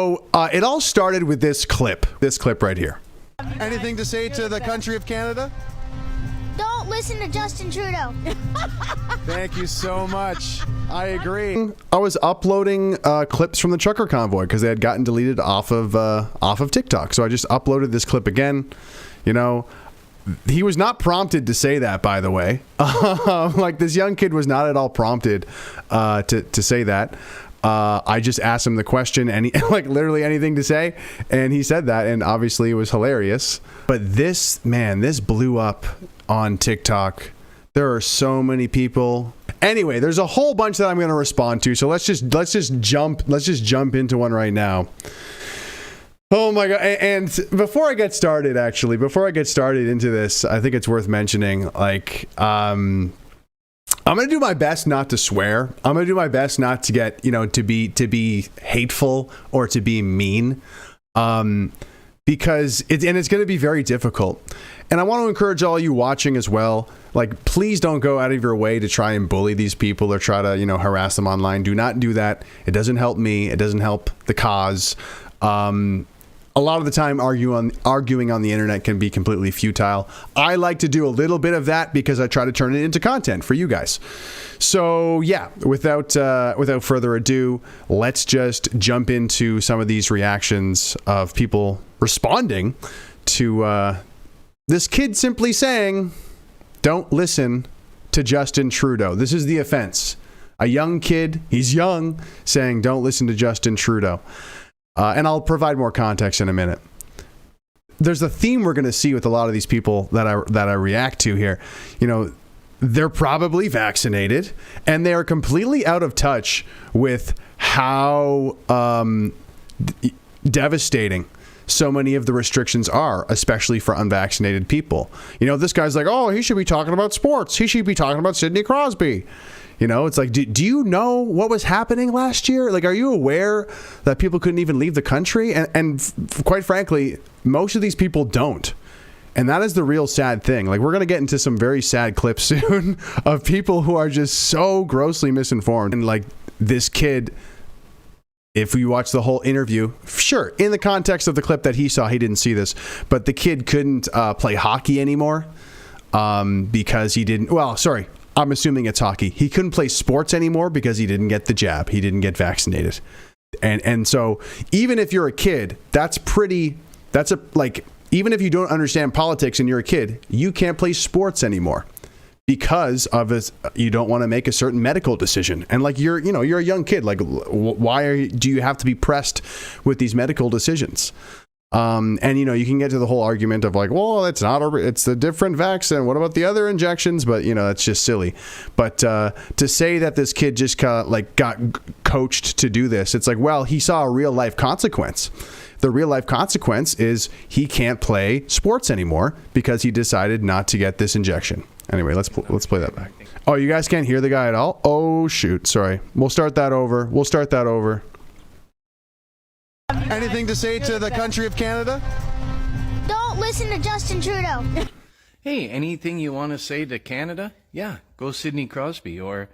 So it all started with this clip right here. Anything to say to the country of Canada? Don't listen to Justin Trudeau. Thank you so much. I agree. I was uploading clips from the trucker convoy because they had gotten deleted off of TikTok. So I just uploaded this clip again. You know, he was not prompted to say that, by the way. Like, this young kid was not at all prompted to say that. I just asked him the question, and like literally anything to say, and he said that, and obviously it was hilarious. But this blew up on TikTok. There are so many people. Anyway, there's a whole bunch that I'm going to respond to. So let's just jump into one right now. Oh my God. And before I get started into this, I think it's worth mentioning, like, I'm going to do my best not to swear. I'm going to do my best not to get, to be hateful or to be mean. Because it's going to be very difficult. And I want to encourage all you watching as well. Like, please don't go out of your way to try and bully these people or try to, harass them online. Do not do that. It doesn't help me. It doesn't help the cause. A lot of the time, arguing on the internet can be completely futile. I like to do a little bit of that because I try to turn it into content for you guys. So yeah, without further ado, let's just jump into some of these reactions of people responding to this kid simply saying, "Don't listen to Justin Trudeau." This is the offense. A young kid, he's young, saying, "Don't listen to Justin Trudeau." And I'll provide more context in a minute. There's a theme we're going to see with a lot of these people that I react to here. They're probably vaccinated, and they are completely out of touch with how devastating so many of the restrictions are, especially for unvaccinated people. This guy's like, "Oh, he should be talking about sports. He should be talking about Sidney Crosby." It's like, do you know what was happening last year? Like, are you aware that people couldn't even leave the country? And quite frankly, most of these people don't. And that is the real sad thing. Like, we're going to get into some very sad clips soon of people who are just so grossly misinformed. And like this kid, if you watch the whole interview, sure, in the context of the clip that he saw, he didn't see this, but the kid couldn't play hockey anymore because he didn't, well, sorry. I'm assuming it's hockey. He couldn't play sports anymore because he didn't get the jab. He didn't get vaccinated. And so even if you're a kid, even if you don't understand politics and you're a kid, you can't play sports anymore because of you don't want to make a certain medical decision. And like, you're a young kid. Like, why do you have to be pressed with these medical decisions? And you can get to the whole argument of like, well, it's a different vaccine. What about the other injections? But that's just silly. But to say that this kid just got coached to do this, it's like, well, he saw a real life consequence. The real life consequence is he can't play sports anymore because he decided not to get this injection. Anyway, let's play that back. Oh, you guys can't hear the guy at all? Oh shoot, sorry. We'll start that over. Anything to say to the country of Canada? Don't listen to Justin Trudeau. Hey, anything you want to say to Canada? Yeah, go Sidney Crosby. Or,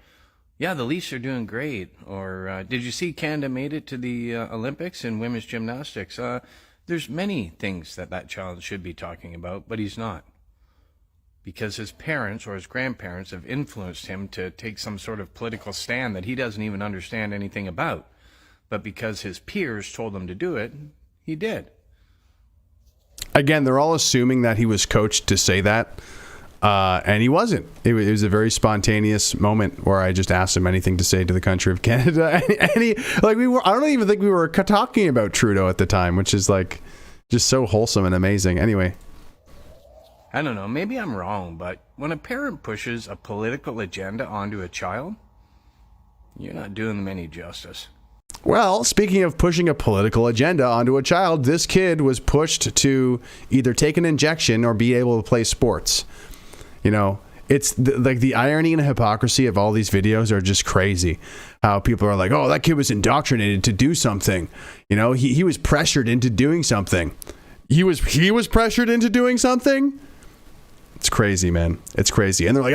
yeah, the Leafs are doing great. Or, did you see Canada made it to the Olympics in women's gymnastics? There's many things that child should be talking about, but he's not. Because his parents or his grandparents have influenced him to take some sort of political stand that he doesn't even understand anything about. But because his peers told him to do it, he did. Again, they're all assuming that he was coached to say that, and he wasn't. It was a very spontaneous moment where I just asked him anything to say to the country of Canada, and he, I don't even think we were talking about Trudeau at the time, which is like just so wholesome and amazing. Anyway, I don't know. Maybe I'm wrong, but when a parent pushes a political agenda onto a child, you're not doing them any justice. Well, speaking of pushing a political agenda onto a child, this kid was pushed to either take an injection or be able to play sports. It's the irony and hypocrisy of all these videos are just crazy. How people are like, "Oh, that kid was indoctrinated to do something." He was pressured into doing something. He was pressured into doing something. It's crazy, man. It's crazy. And they're like,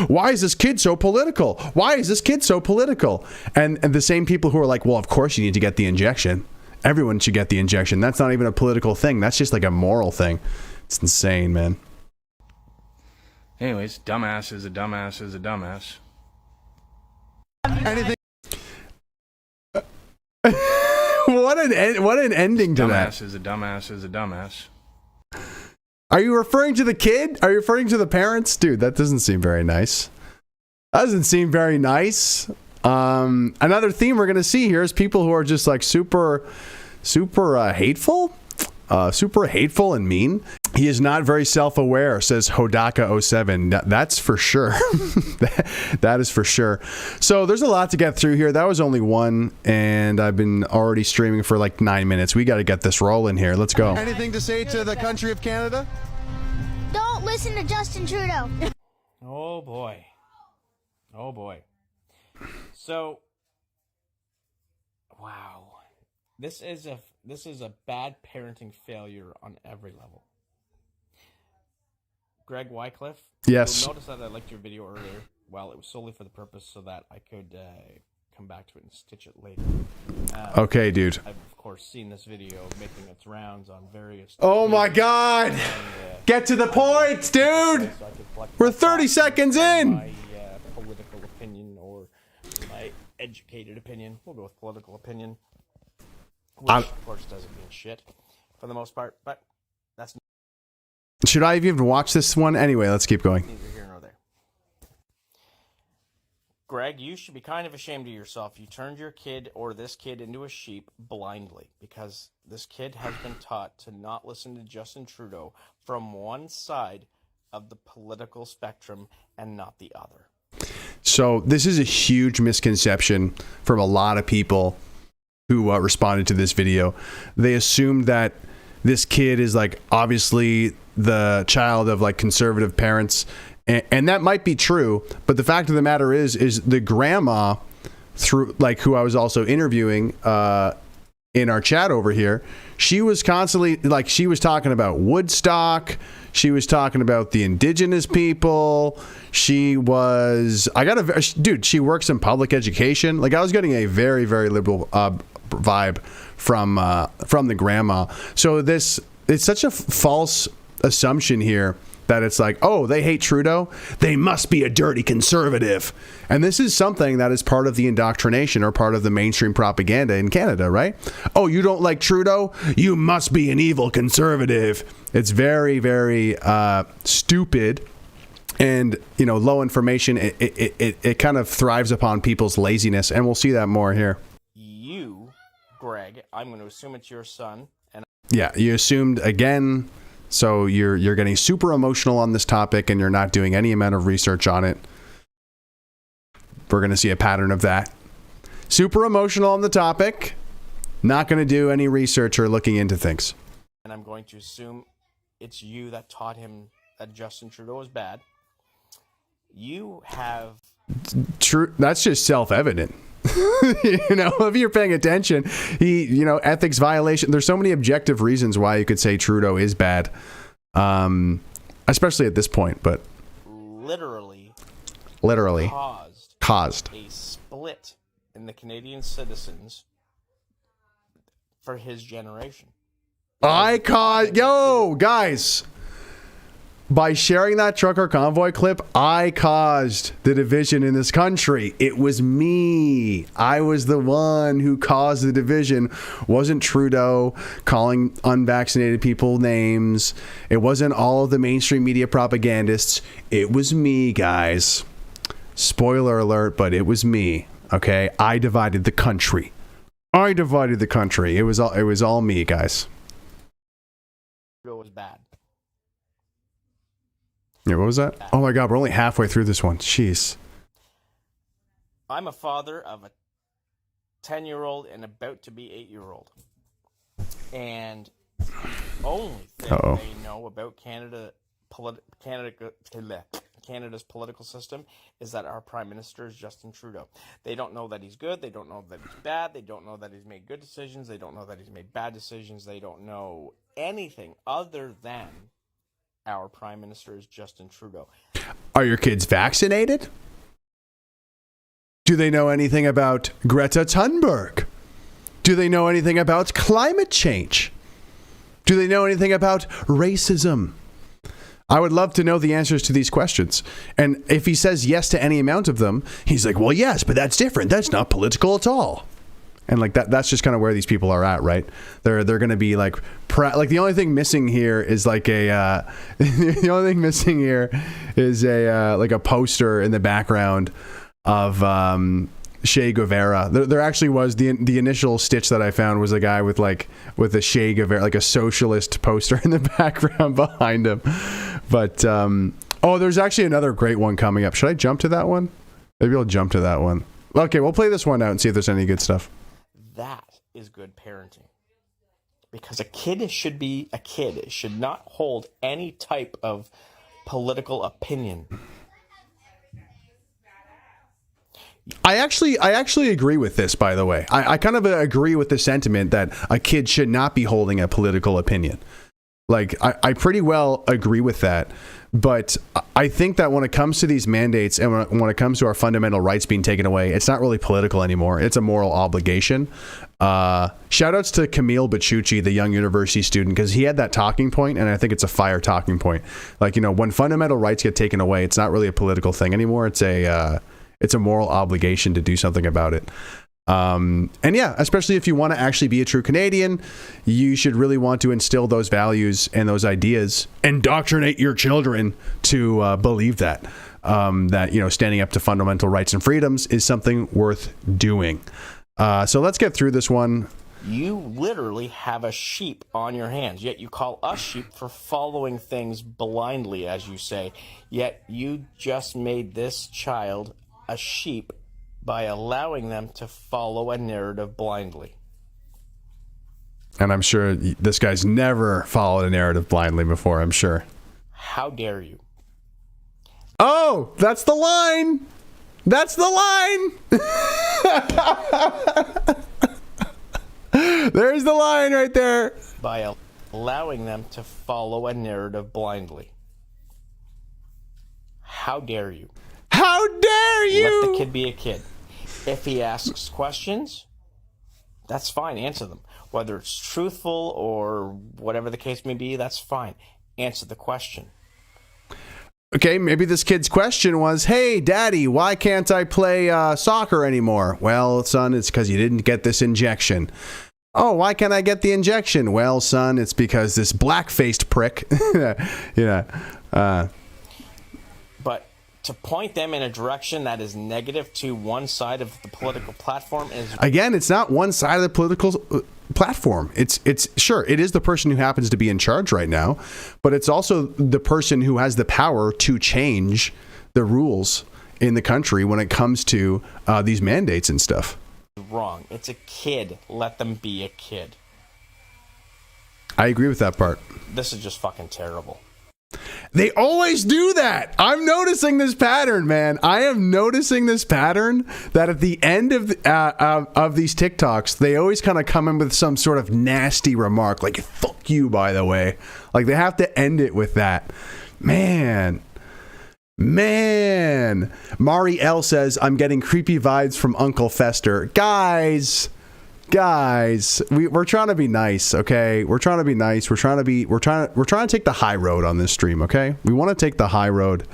why is this kid so political? Why is this kid so political? And the same people who are like, well, of course you need to get the injection. Everyone should get the injection. That's not even a political thing. That's just like a moral thing. It's insane, man. Anyways, dumbass is a dumbass is a dumbass. Anything? What an ending to Dumbass that. is a dumbass is a dumbass. Are you referring to the kid? Are you referring to the parents? Dude, that doesn't seem very nice. Doesn't seem very nice. Another theme we're going to see here is people who are just like super hateful. Super hateful and mean. He is not very self-aware, says Hodaka07. That's for sure. That is for sure. So there's a lot to get through here. That was only one, and I've been already streaming for like 9 minutes. We got to get this rolling here. Let's go. Anything to say to the country of Canada? Don't listen to Justin Trudeau. Oh boy. Oh boy. So, wow. This is a bad parenting failure on every level. Greg Wycliffe. Yes. You'll notice that I liked your video earlier. Well, it was solely for the purpose so that I could come back to it and stitch it later. Okay, dude. I've of course seen this video making its rounds on various. Oh my God! And, Get to the point, dude! so I could collect We're my 30 thoughts seconds on in! My political opinion or my educated opinion. We'll go with political opinion. Which, of course, doesn't mean shit for the most part, but that's Should I even watch this one? Anyway, let's keep going. neither here nor there. Greg, you should be kind of ashamed of yourself. You turned your kid or this kid into a sheep blindly because this kid has been taught to not listen to Justin Trudeau from one side of the political spectrum and not the other. So this is a huge misconception from a lot of people who responded to this video. They assumed that this kid is like obviously the child of like conservative parents, and that might be true, but the fact of the matter is the grandma, through like who I was also interviewing in our chat over here, she was constantly like, she was talking about Woodstock, she was talking about the indigenous people, she was, dude, she works in public education. Like I was getting a very, very liberal vibe from the grandma. So it's such a false assumption here that it's like, oh, they hate Trudeau, they must be a dirty conservative. And this is something that is part of the indoctrination or part of the mainstream propaganda in Canada, right? Oh, you don't like Trudeau, you must be an evil conservative. It's very, very stupid. And, you know, low information, it kind of thrives upon people's laziness, and we'll see that more here. You, Greg, I'm going to assume it's your son, and Yeah, you assumed again, so you're getting super emotional on this topic, and you're not doing any amount of research on it. We're going to see a pattern of that. Super emotional on the topic, not going to do any research or looking into things. and I'm going to assume it's you that taught him that Justin Trudeau is bad. You have... True. That's just self-evident. You know, if you're paying attention, ethics violation. There's so many objective reasons why you could say Trudeau is bad, especially at this point. But literally caused a split in the Canadian citizens for his generation. Guys, by sharing that trucker convoy clip, I caused the division in this country. It was me. I was the one who caused the division. Wasn't Trudeau calling unvaccinated people names. It wasn't all of the mainstream media propagandists. It was me, guys. Spoiler alert, but it was me. Okay, I divided the country. It was all me, guys. Trudeau was bad. Yeah, what was that? Oh my God, we're only halfway through this one. Jeez. I'm a father of a 10-year-old and about to be 8-year-old. And the only thing they know about Canada's political system is that our Prime Minister is Justin Trudeau. They don't know that he's good. They don't know that he's bad. They don't know that he's made good decisions. They don't know that he's made bad decisions. They don't know anything other than our Prime Minister is Justin Trudeau. Are your kids vaccinated? Do they know anything about Greta Thunberg? Do they know anything about climate change? Do they know anything about racism? I would love to know the answers to these questions. And if he says yes to any amount of them, he's like, well, yes, but that's different. That's not political at all. And like that's just kind of where these people are at, right? They're going to be like the only thing missing here is like a the only thing missing here is a like a poster in the background of Che Guevara. There actually was the initial stitch that I found was a guy with a Che Guevara, like a socialist poster in the background behind him. But there's actually another great one coming up. Should I jump to that one? Maybe I'll jump to that one. Okay, we'll play this one out and see if there's any good stuff. That is good parenting. Because a kid should be a kid. It should not hold any type of political opinion. I actually agree with this, by the way. I kind of agree with the sentiment that a kid should not be holding a political opinion. Like, I pretty well agree with that. But I think that when it comes to these mandates and when it comes to our fundamental rights being taken away, it's not really political anymore. It's a moral obligation. Shout outs to Camille Baciucci, the young university student, because he had that talking point, and I think it's a fire talking point. Like, when fundamental rights get taken away, it's not really a political thing anymore. It's a moral obligation to do something about it. And yeah, especially if you want to actually be a true Canadian, you should really want to instill those values and those ideas, indoctrinate your children to believe that standing up to fundamental rights and freedoms is something worth doing. So let's get through this one. You literally have a sheep on your hands, yet you call us sheep for following things blindly, as you say. Yet you just made this child a sheep by allowing them to follow a narrative blindly. And I'm sure this guy's never followed a narrative blindly before, I'm sure. How dare you? Oh, that's the line. That's the line. There's the line right there. By allowing them to follow a narrative blindly. How dare you? How dare you? Let the kid be a kid. If he asks questions, that's fine. Answer them. Whether it's truthful or whatever the case may be, that's fine. Answer the question. Okay, maybe this kid's question was, hey, Daddy, why can't I play soccer anymore? Well, son, it's because you didn't get this injection. Oh, why can't I get the injection? Well, son, it's because this black-faced prick. But to point them in a direction that is negative to one side of the political platform is... Again, it's not one side of the political platform. It's sure, it is the person who happens to be in charge right now, but it's also the person who has the power to change the rules in the country when it comes to these mandates and stuff. Wrong. It's a kid. Let them be a kid. I agree with that part. This is just fucking terrible. They always do that. I'm noticing this pattern, man. I am noticing this pattern that at the end of these TikToks, they always kind of come in with some sort of nasty remark, like "fuck you," by the way. Like they have to end it with that. Man. Mari L says, "I'm getting creepy vibes from Uncle Fester." Guys, we're trying to be nice, okay? We're trying to be nice. We're trying to take the high road on this stream, okay? We want to take the high road.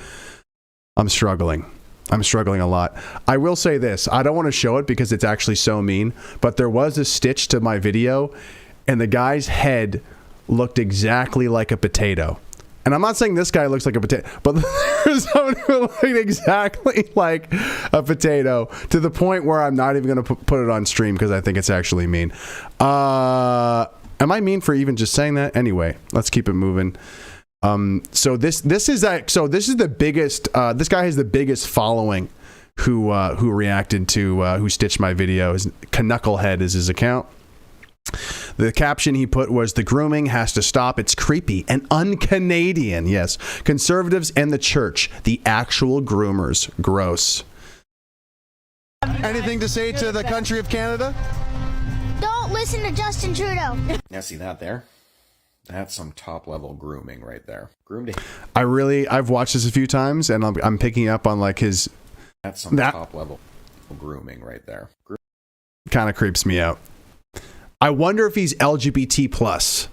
I'm struggling a lot. I will say this. I don't want to show it because it's actually so mean, but there was a stitch to my video and the guy's head looked exactly like a potato. And I'm not saying this guy looks like a potato, but there's someone who looked exactly like a potato to the point where I'm not even going to put it on stream because I think it's actually mean. Am I mean for even just saying that? Anyway, let's keep it moving. So this is the biggest. This guy has the biggest following who reacted to who stitched my video. Knucklehead is his account. The caption he put was, "The grooming has to stop. It's creepy and un-Canadian." Yes. Conservatives and the church, the actual groomers. Gross. Anything to say to the country of Canada? Don't listen to Justin Trudeau. Now see that there? That's some top level grooming right there. Groomed. I've watched this a few times and I'm picking up on like his... That's some top level grooming right there. Kind of creeps me out. I wonder if he's LGBT plus.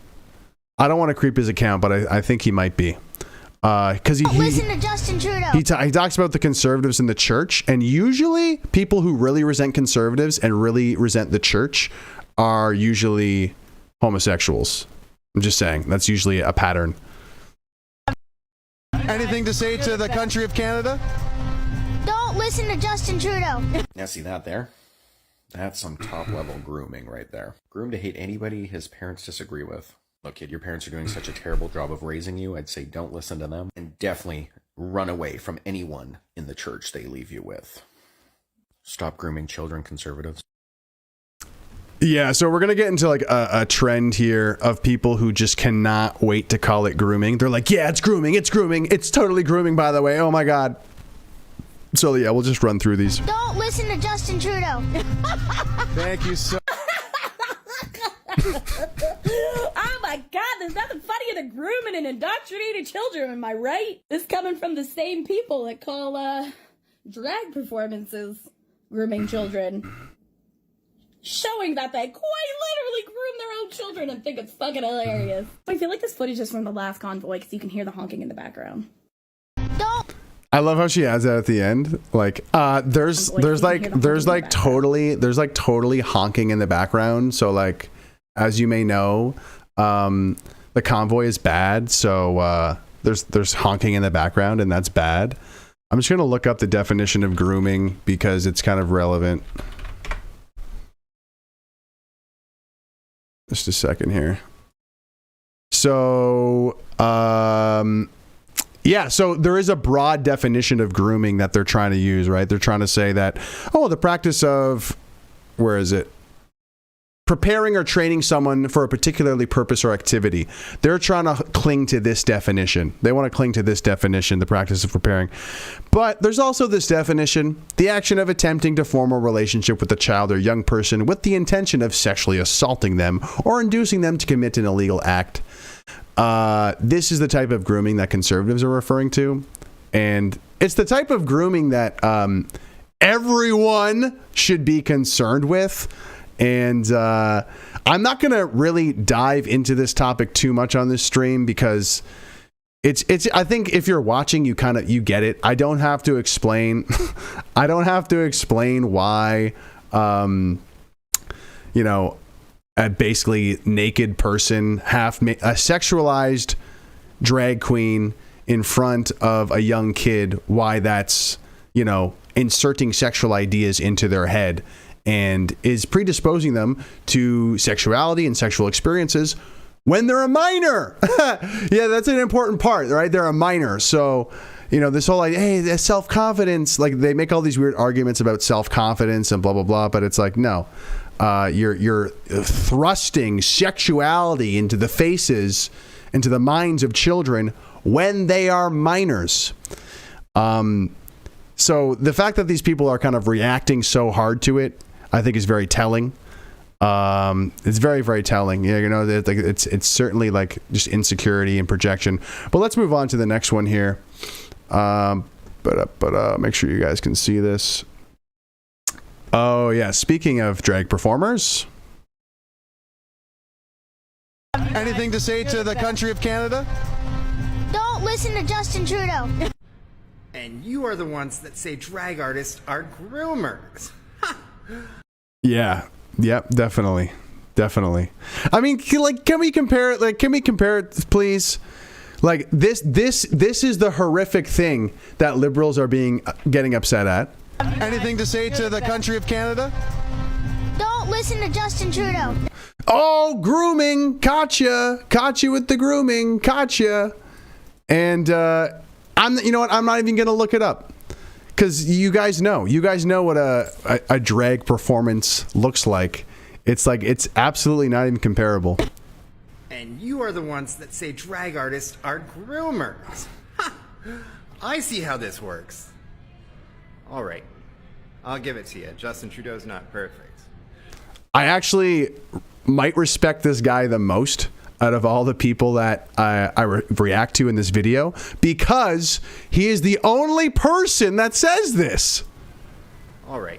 I don't want to creep his account, but I think he might be. Because Listen to Justin Trudeau. he talks about the conservatives in the church, and usually people who really resent conservatives and really resent the church are usually homosexuals. I'm just saying, that's usually a pattern. Anything to say to the country of Canada? Don't listen to Justin Trudeau. Now see that there? That's some top level grooming right there. Groom to hate anybody his parents disagree with. Look, kid, your parents are doing such a terrible job of raising you. I'd say don't listen to them, and definitely run away from anyone in the church they leave you with. Stop grooming children, conservatives. Yeah, so we're going to get into like a trend here of people who just cannot wait to call it grooming. They're like, yeah, it's grooming. It's totally grooming, by the way. Oh my God. So yeah, we'll just run through these. Don't listen to Justin Trudeau. Thank you so Oh my God, there's nothing funnier than grooming and indoctrinating children, am I right? This coming from the same people that call drag performances grooming children. Showing that they quite literally groom their own children and think it's fucking hilarious. I feel like this footage is from the last convoy because you can hear the honking in the background. Don't. I love how she adds that at the end. Like, there's totally honking in the background. So like, as you may know, the convoy is bad. So there's honking in the background, and that's bad. I'm just gonna look up the definition of grooming because it's kind of relevant. Just a second here. So, yeah, so there is a broad definition of grooming that they're trying to use, right? They're trying to say that, the practice of, where is it? Preparing or training someone for a particularly purpose or activity. They're trying to cling to this definition. They want to cling to this definition, the practice of preparing. But there's also this definition, the action of attempting to form a relationship with a child or young person with the intention of sexually assaulting them or inducing them to commit an illegal act. This is the type of grooming that conservatives are referring to. And it's the type of grooming that everyone should be concerned with. And I'm not going to really dive into this topic too much on this stream because it's I think if you're watching, you get it. I don't have to explain. I don't have to explain why, a basically naked person, a sexualized drag queen in front of a young kid, why that's, inserting sexual ideas into their head and is predisposing them to sexuality and sexual experiences when they're a minor. Yeah, that's an important part, right? They're a minor. So, this whole like, hey, self-confidence, like they make all these weird arguments about self-confidence and blah, blah, blah. But it's like, no, you're thrusting sexuality into the faces, into the minds of children when they are minors. So the fact that these people are kind of reacting so hard to it, I think is very telling. It's very, very telling. Yeah, it's certainly like just insecurity and projection. But let's move on to the next one here. But make sure you guys can see this. Oh yeah, speaking of drag performers. Anything to say to the country of Canada? Don't listen to Justin Trudeau. And you are the ones that say drag artists are groomers. Yeah. Yep. Definitely. I mean, can we compare it? Can we compare it, please? Like this is the horrific thing that liberals are getting upset at. Anything to say to the country of Canada? Don't listen to Justin Trudeau. Oh, grooming. Caught you with the grooming. Gotcha. And I'm not even going to look it up. Because you guys know what a drag performance looks like. It's absolutely not even comparable. And you are the ones that say drag artists are groomers. I see how this works. All right, I'll give it to you. Justin Trudeau's not perfect. I actually might respect this guy the most out of all the people that I react to in this video, because he is the only person that says this. All right,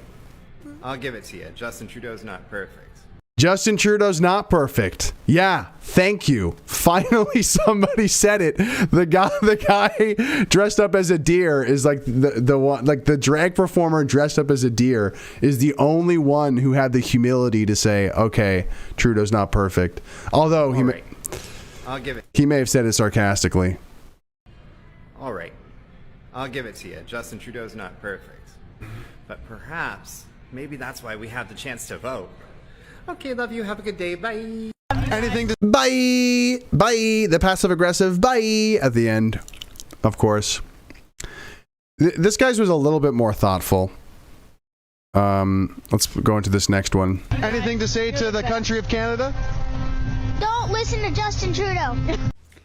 I'll give it to you. Justin Trudeau's not perfect. Justin Trudeau's not perfect. Yeah, thank you. Finally, somebody said it. The guy dressed up as a deer is like the one, like the drag performer dressed up as a deer is the only one who had the humility to say, okay, Trudeau's not perfect. Although I'll give it. He may have said it sarcastically. All right. I'll give it to you. Justin Trudeau's not perfect. But perhaps, maybe that's why we have the chance to vote. Okay, love you. Have a good day. Bye. Anything to bye. The passive aggressive bye at the end, of course. This guy's was a little bit more thoughtful. Let's go into this next one. Anything to say to the country of Canada? Don't listen to Justin Trudeau.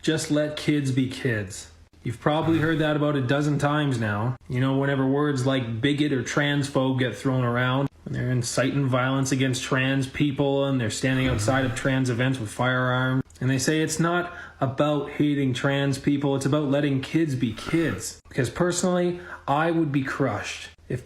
Just let kids be kids. You've probably heard that about a dozen times now. You know, whenever words like bigot or transphobe get thrown around, when they're inciting violence against trans people and they're standing outside of trans events with firearms, and they say it's not about hating trans people, it's about letting kids be kids. Because personally, I would be crushed if...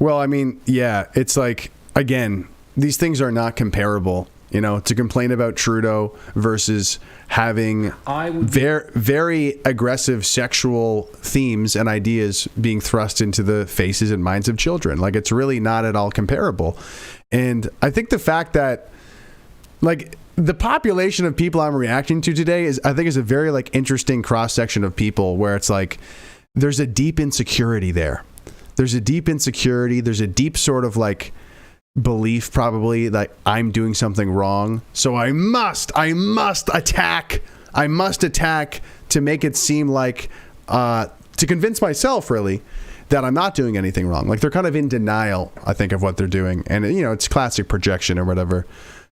Well, I mean, yeah, it's like, again, these things are not comparable. You know, to complain about Trudeau versus having very aggressive sexual themes and ideas being thrust into the faces and minds of children. Like, it's really not at all comparable. And I think the fact that, like, the population of people I'm reacting to today is a very, like, interesting cross-section of people where it's like there's a deep insecurity there. There's a deep insecurity. There's a deep sort of, like, belief probably that I'm doing something wrong, so I must attack to make it seem like to convince myself really that I'm not doing anything wrong. Like, they're kind of in denial, I think, of what they're doing, and you know, it's classic projection or whatever.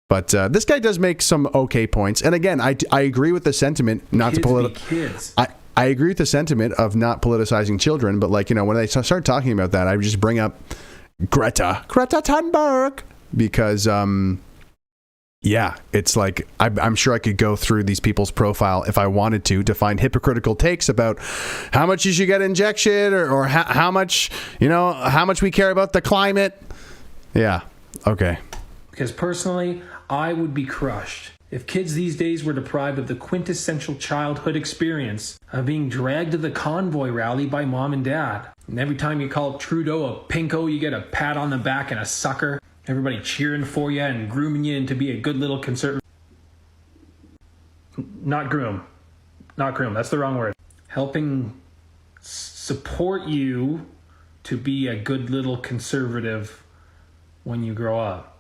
But this guy does make some okay points, and again, I agree with the sentiment not to politicize. I agree with the sentiment of not politicizing children, but, like, you know, when they start talking about that, I would just bring up Greta Thunberg, because yeah, it's like I'm sure I could go through these people's profile if I wanted to find hypocritical takes about how much you should get injection or how much, you know, how much we care about the climate. Yeah, okay. Because personally, I would be crushed if kids these days were deprived of the quintessential childhood experience of being dragged to the convoy rally by mom and dad. And every time you call Trudeau a pinko, you get a pat on the back and a sucker. Everybody cheering for you and grooming you into be a good little conservative. Not groom, that's the wrong word. Helping support you to be a good little conservative when you grow up.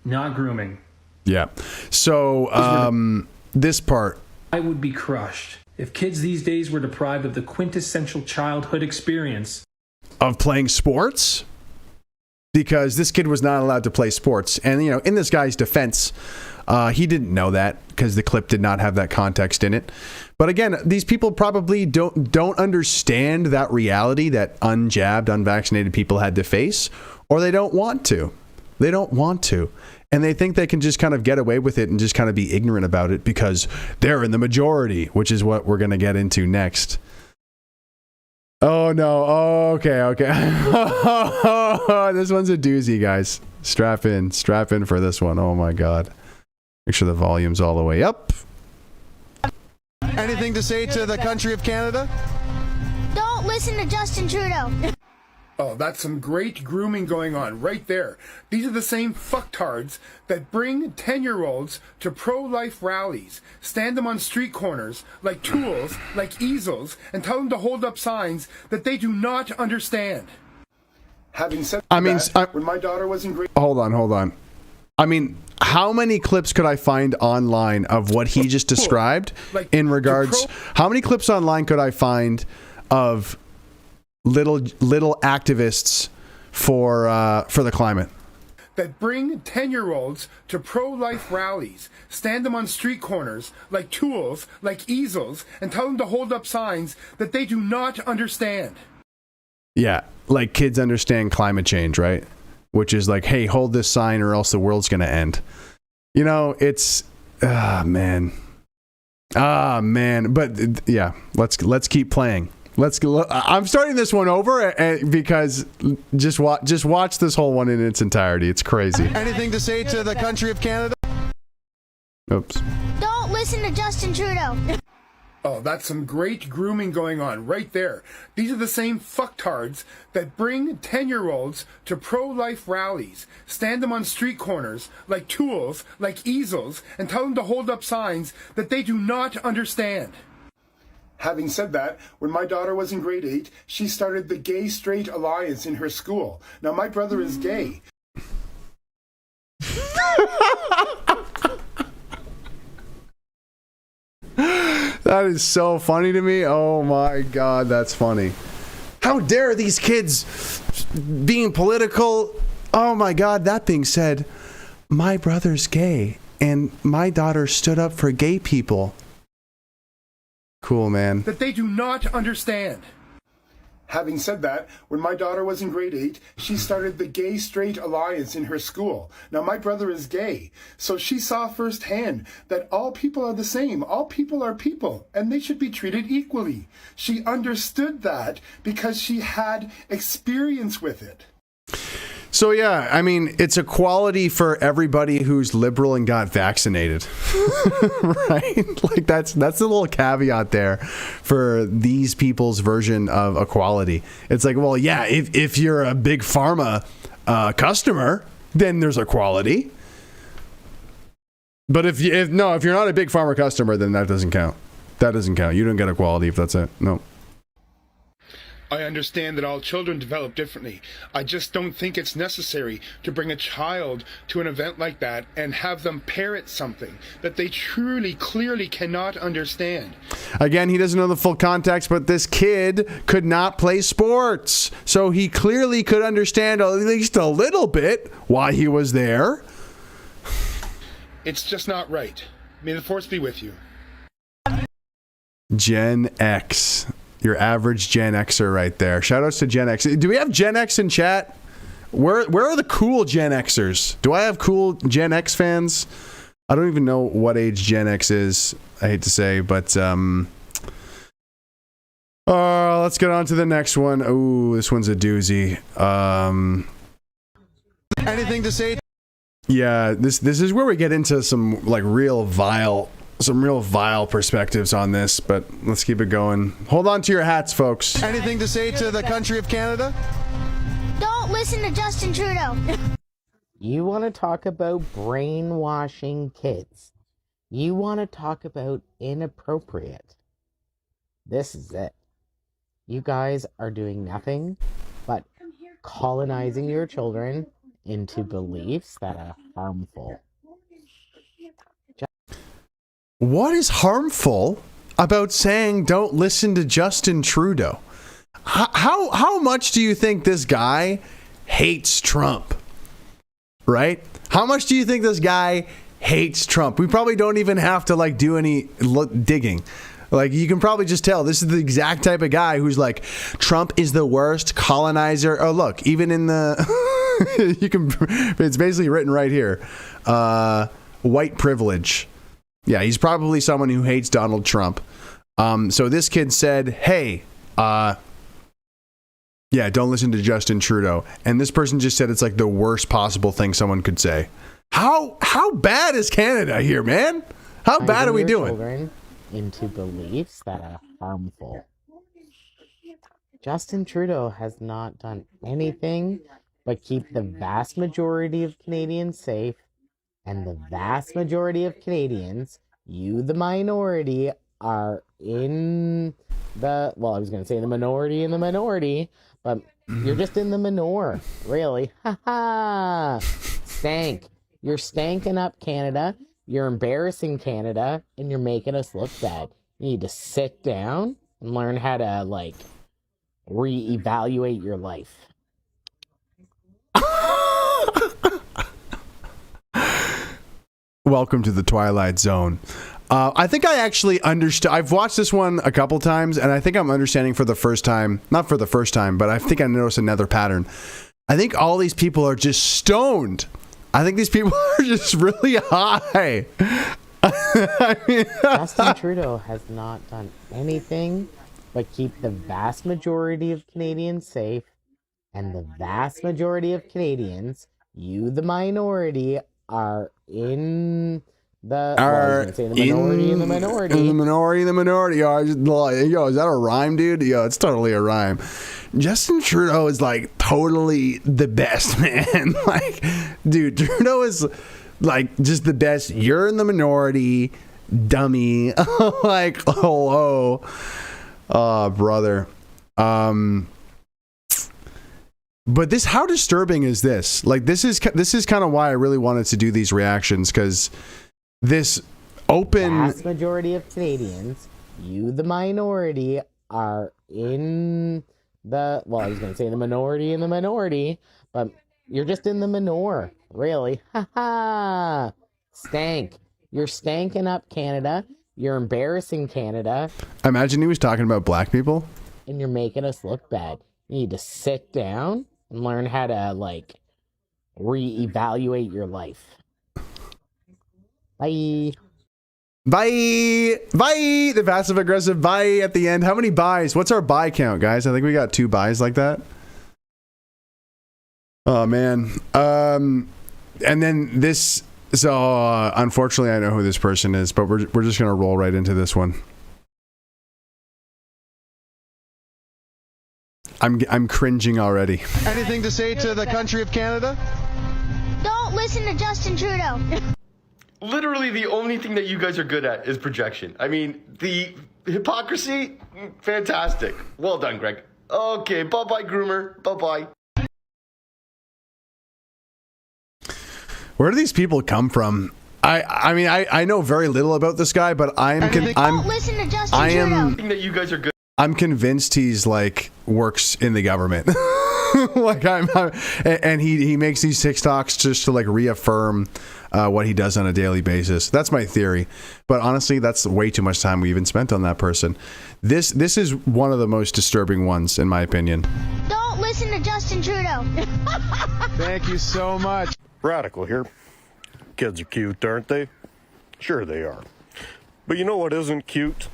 Not grooming. Yeah. So this part. I would be crushed if kids these days were deprived of the quintessential childhood experience of playing sports, because this kid was not allowed to play sports. And, you know, in this guy's defense, he didn't know that because the clip did not have that context in it. But again, these people probably don't understand that reality that unjabbed, unvaccinated people had to face, or they don't want to. They don't want to. And they think they can just kind of get away with it and just kind of be ignorant about it because they're in the majority, which is what we're going to get into next. Oh, no. Oh, okay. This one's a doozy, guys. Strap in for this one. Oh, my God. Make sure the volume's all the way up. Anything to say to the country of Canada? Don't listen to Justin Trudeau. Oh, that's some great grooming going on right there. These are the same fucktards that bring 10-year-olds to pro-life rallies, stand them on street corners like tools, like easels, and tell them to hold up signs that they do not understand. Having said that, when my daughter was in grade... Hold on. I mean, how many clips could I find online of what he just described in regards... How many clips online could I find of... little activists for the climate that bring 10-year-olds to pro-life rallies, stand them on street corners like tools, like easels, and tell them to hold up signs that they do not understand. Yeah, like kids understand climate change, right? Which is like, hey, hold this sign or else the world's going to end. You know, it's man. But yeah, let's keep playing. Let's go. I'm starting this one over because just watch this whole one in its entirety. It's crazy. Anything to say to the country of Canada? Oops. Don't listen to Justin Trudeau. Oh, that's some great grooming going on right there. These are the same fucktards that bring 10-year-olds to pro-life rallies, stand them on street corners like tools, like easels, and tell them to hold up signs that they do not understand. Having said that, when my daughter was in grade 8, she started the Gay-Straight Alliance in her school. Now, my brother is gay. That is so funny to me. Oh my God, that's funny. How dare these kids being political? Oh my God, that being said, my brother's gay and my daughter stood up for gay people. Cool, man. That they do not understand. Having said that, when my daughter was in grade 8, she started the Gay-Straight Alliance in her school. Now, my brother is gay, so she saw firsthand that all people are the same. All people are people, and they should be treated equally. She understood that because she had experience with it. So yeah, I mean, it's equality for everybody who's liberal and got vaccinated, right? Like that's a little caveat there for these people's version of equality. It's like, well, yeah, if you're a big pharma customer, then there's equality. But if you're not a big pharma customer, then that doesn't count. That doesn't count. You don't get equality if that's it. No. I understand that all children develop differently. I just don't think it's necessary to bring a child to an event like that and have them parrot something that they truly, clearly cannot understand. Again, he doesn't know the full context, but this kid could not play sports. So he clearly could understand at least a little bit why he was there. It's just not right. May the force be with you. Gen X. Your average Gen Xer right there. Shout outs to Gen X. Do we have Gen X in chat? Where are the cool Gen Xers? Do I have cool Gen X fans? I don't even know what age Gen X is. I hate to say, but let's get on to the next one. Ooh, this one's a doozy. Anything to say? Yeah, this is where we get into some like real vile perspectives on this, but let's keep it going. Hold on to your hats, folks. Anything to say to the country of Canada? Don't listen to Justin Trudeau. You want to talk about brainwashing kids. You want to talk about inappropriate. This is it. You guys are doing nothing but colonizing your children into beliefs that are harmful. What is harmful about saying don't listen to Justin Trudeau? How much do you think this guy hates Trump? Right? How much do you think this guy hates Trump? We probably don't even have to like do any digging. Like you can probably just tell this is the exact type of guy who's like, Trump is the worst colonizer. Oh, look, even in the it's basically written right here. White privilege. Yeah, he's probably someone who hates Donald Trump. So this kid said, hey, don't listen to Justin Trudeau. And this person just said it's like the worst possible thing someone could say. How bad is Canada here, man? How bad are we doing? Into beliefs that are harmful. Justin Trudeau has not done anything but keep the vast majority of Canadians safe. And the vast majority of Canadians, you the minority, are in the, well, I was going to say the minority, but you're just in the minor, really. Ha ha! Stank. You're stanking up Canada, you're embarrassing Canada, and you're making us look bad. You need to sit down and learn how to, like, reevaluate your life. Welcome to the Twilight Zone. I think I actually understood. I've watched this one a couple times, and I think I'm understanding for the first time. Not for the first time, but I think I noticed another pattern. I think all these people are just stoned. I think these people are just really high. Justin Trudeau has not done anything but keep the vast majority of Canadians safe. And the vast majority of Canadians, you the minority, are in the minority in the minority. In the minority in the minority. Yo, is that a rhyme, dude? Yo, it's totally a rhyme. Justin Trudeau is like totally the best, man. Like, dude, Trudeau is like just the best. You're in the minority, dummy. Like, hello. Oh, brother. But this, how disturbing is this? Like, this is kind of why I really wanted to do these reactions, because this open vast majority of Canadians, you the minority, are in the, well, I was going to say the minority in the minority, but you're just in the minor, really. Ha ha! Stank. You're stanking up Canada. You're embarrassing Canada. I imagine he was talking about black people. And you're making us look bad. You need to sit down and learn how to, like, reevaluate your life. Bye. Bye. Bye. The passive aggressive bye at the end. How many buys? What's our buy count, guys? I think we got 2 buys like that. Oh, man. And then this. So, unfortunately, I know who this person is, but we're just going to roll right into this one. I'm cringing already. Anything to say to the country of Canada? Don't listen to Justin Trudeau. Literally the only thing that you guys are good at is projection. I mean, the hypocrisy, fantastic. Well done, Greg. Okay, bye-bye, groomer. Bye-bye. Where do these people come from? I mean, I know very little about this guy, but Don't listen to Justin Trudeau. That you guys are good. I'm convinced he's like works in the government. Like and he makes these TikToks just to like reaffirm what he does on a daily basis. That's my theory. But honestly, that's way too much time we even spent on that person. This is one of the most disturbing ones, in my opinion. Don't listen to Justin Trudeau. Thank you so much. Radical here. Kids are cute, aren't they? Sure they are. But you know what isn't cute?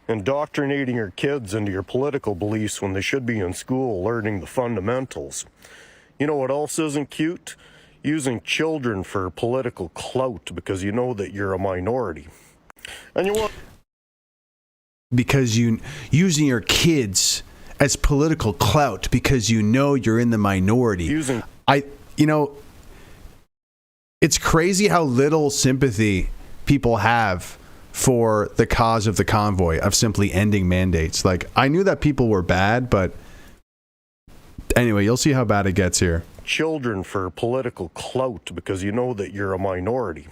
Indoctrinating your kids into your political beliefs when they should be in school learning the fundamentals. You know what else isn't cute? Using children for political clout because you know that you're a minority. And you want... Because you using your kids as political clout because you know you're in the minority. It's crazy how little sympathy people have for the cause of the convoy, of simply ending mandates. Like, I knew that people were bad, but anyway, you'll see how bad it gets here. Children for political clout because you know that you're a minority.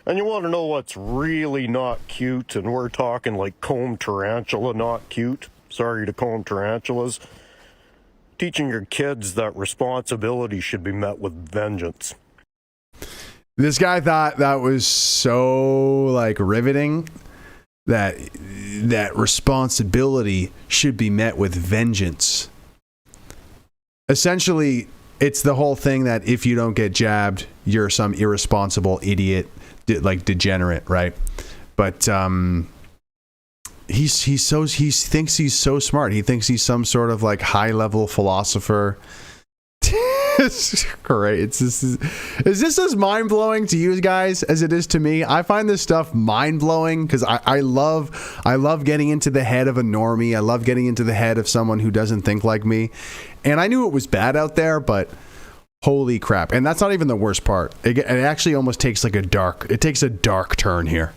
And you want to know what's really not cute, and we're talking like comb tarantula not cute. Sorry to comb tarantulas. Teaching your kids that responsibility should be met with vengeance. This guy thought that was so like riveting, that responsibility should be met with vengeance. Essentially, it's the whole thing that if you don't get jabbed, you're some irresponsible idiot, like degenerate, right? But he thinks he's so smart. He thinks he's some sort of like high level philosopher. It's great. Is this as mind blowing to you guys as it is to me? I find this stuff mind blowing because I love getting into the head of a normie. I love getting into the head of someone who doesn't think like me. And I knew it was bad out there, but holy crap! And that's not even the worst part. It actually almost takes like a dark turn here.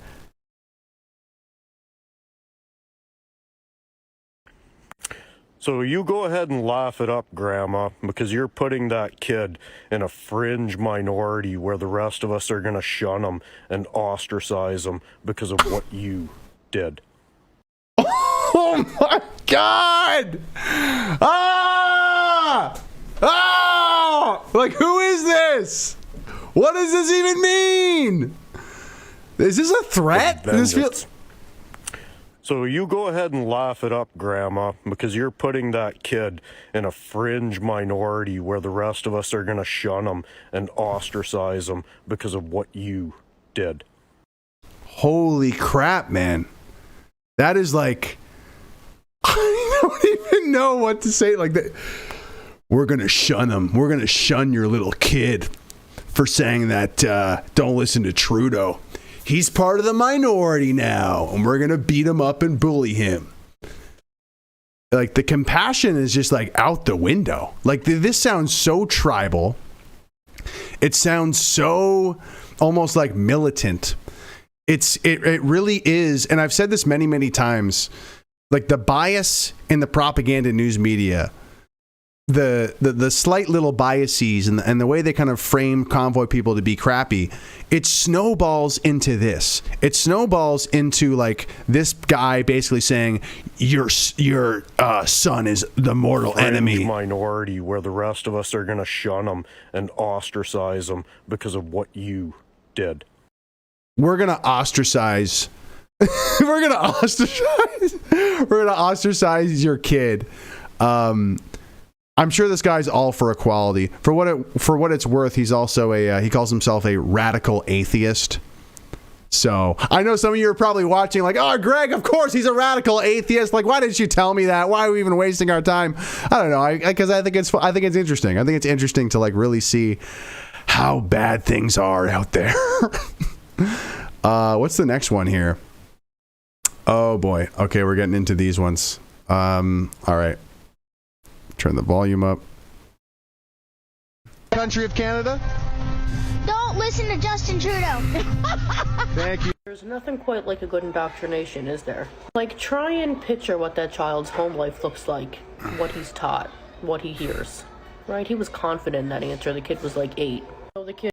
So you go ahead and laugh it up, Grandma, because you're putting that kid in a fringe minority where the rest of us are going to shun him and ostracize him because of what you did. Oh my God! Like, who is this? What does this even mean? Is this a threat? This feels... So you go ahead and laugh it up, Grandma, because you're putting that kid in a fringe minority where the rest of us are going to shun him and ostracize him because of what you did. Holy crap, man. That is like... I don't even know what to say. Like that, we're gonna shun him. We're gonna shun your little kid for saying that. Don't listen to Trudeau. He's part of the minority now, and we're gonna beat him up and bully him. Like the compassion is just like out the window. Like this sounds so tribal. It sounds so almost like militant. It really is, and I've said this many times. Like the bias in the propaganda news media, the slight little biases and the way they kind of frame convoy people to be crappy, it snowballs into this. It snowballs into like this guy basically saying your son is the mortal enemy. Minority where the rest of us are going to shun them and ostracize them because of what you did. We're going to ostracize. We're gonna ostracize your kid. I'm sure this guy's all for equality. For what it's worth, he's also he calls himself a radical atheist. So I know some of you are probably watching like, oh, Greg, of course he's a radical atheist. Like, why didn't you tell me that? Why are we even wasting our time? I don't know. Because I think it's interesting. I think it's interesting to like really see how bad things are out there. What's the next one here? Oh boy. Okay, we're getting into these ones. All right. Turn the volume up. Country of Canada? Don't listen to Justin Trudeau. Thank you. There's nothing quite like a good indoctrination, is there? Like, try and picture what that child's home life looks like, what he's taught, what he hears. Right? He was confident in that answer. The kid was like 8. So the kid...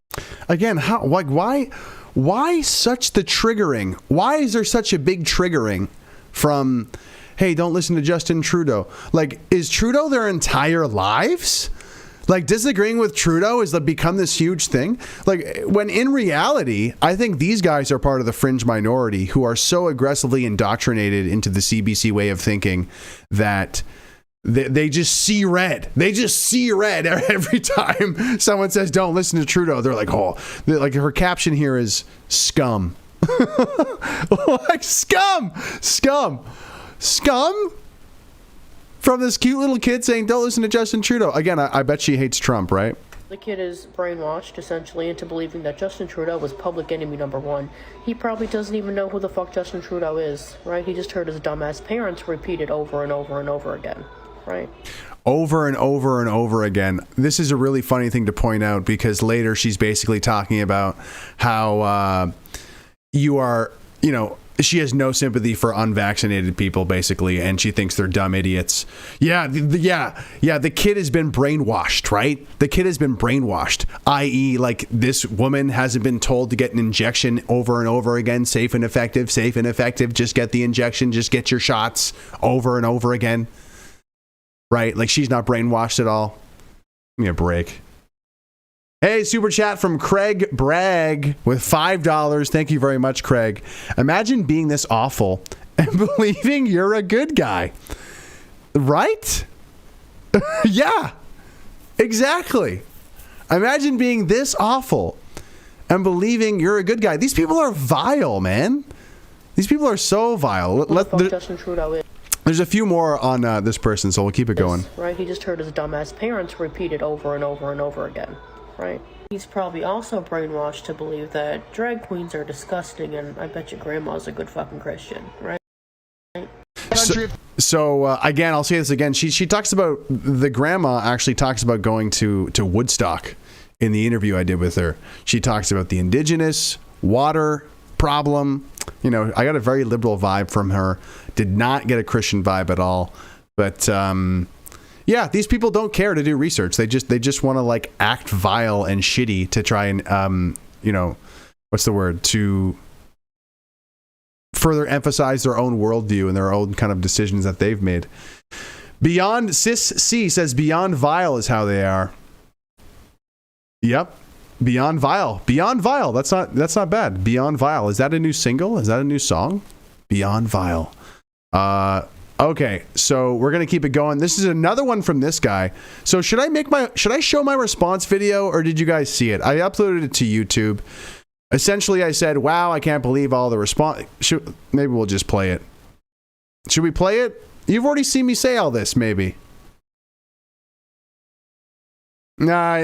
Again, how, like, why such the triggering? Why is there such a big triggering from, hey, don't listen to Justin Trudeau? Like, is Trudeau their entire lives? Like, disagreeing with Trudeau has become this huge thing? Like, when in reality, I think these guys are part of the fringe minority who are so aggressively indoctrinated into the CBC way of thinking that they just see red. They just see red every time someone says, don't listen to Trudeau. They're like, oh, like her caption here is scum. Like scum from this cute little kid saying, don't listen to Justin Trudeau. Again, I bet she hates Trump, right? The kid is brainwashed, essentially, into believing that Justin Trudeau was public enemy #1. He probably doesn't even know who the fuck Justin Trudeau is, right? He just heard his dumbass parents repeat it over and over and over again. Right. Over and over and over again. This is a really funny thing to point out because later she's basically talking about how she has no sympathy for unvaccinated people, basically, and she thinks they're dumb idiots. Yeah, the kid has been brainwashed, right? The kid has been brainwashed, i.e., like this woman hasn't been told to get an injection over and over again, safe and effective, just get the injection, just get your shots over and over again. Right? Like she's not brainwashed at all. Give me a break. Hey, super chat from Craig Bragg with $5. Thank you very much, Craig. Imagine being this awful and believing you're a good guy. Right? Yeah. Exactly. Imagine being this awful and believing you're a good guy. These people are vile, man. These people are so vile. Justin Trudeau is. There's a few more on this person, so we'll keep it going. Right, he just heard his dumbass parents repeat it over and over and over again. Right. He's probably also brainwashed to believe that drag queens are disgusting, and I bet your grandma's a good fucking Christian. Right. So again, I'll say this again. She talks about the grandma actually talks about going to Woodstock in the interview I did with her. She talks about the indigenous water problem. You know, I got a very liberal vibe from her. Did not get a Christian vibe at all. But yeah, these people don't care to do research. They just want to like act vile and shitty to try and what's the word, to further emphasize their own worldview and their own kind of decisions that they've made. Beyond Sis C says Beyond Vile is how they are. Yep. Beyond Vile. Beyond Vile. That's not bad. Beyond Vile. Is that a new single? Is that a new song? Beyond Vile. Okay, so we're gonna keep it going. This is another one from this guy. So should I show my response video, or did you guys see it? I uploaded it to YouTube. Essentially, I said, "Wow, I can't believe all the response." Maybe we'll just play it. Should we play it? You've already seen me say all this, maybe. Nah,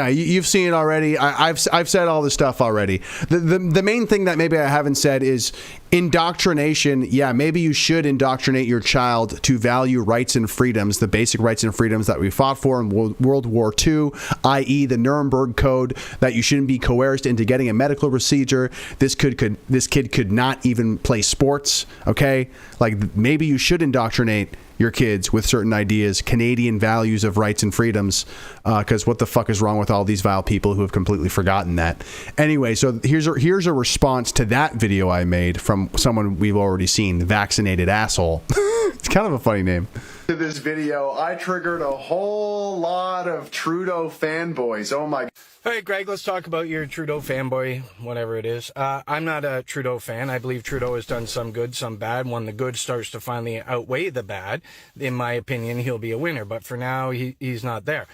you've seen it already. I've said all this stuff already. The main thing that maybe I haven't said is indoctrination. Yeah, maybe you should indoctrinate your child to value rights and freedoms, the basic rights and freedoms that we fought for in World War II, i.e. the Nuremberg Code, that you shouldn't be coerced into getting a medical procedure. This kid could not even play sports, okay? Like, maybe you should indoctrinate your kids with certain ideas, Canadian values of rights and freedoms, because what the fuck is wrong with all these vile people who have completely forgotten that? Anyway, so here's a response to that video I made from someone we've already seen, Vaccinated Asshole. It's kind of a funny name. To this video, I triggered a whole lot of Trudeau fanboys. Oh my. All right, Greg, let's talk about your Trudeau fanboy, whatever it is. I'm not a Trudeau fan. I believe Trudeau has done some good, some bad. When the good starts to finally outweigh the bad, in my opinion, he'll be a winner. But for now, he's not there.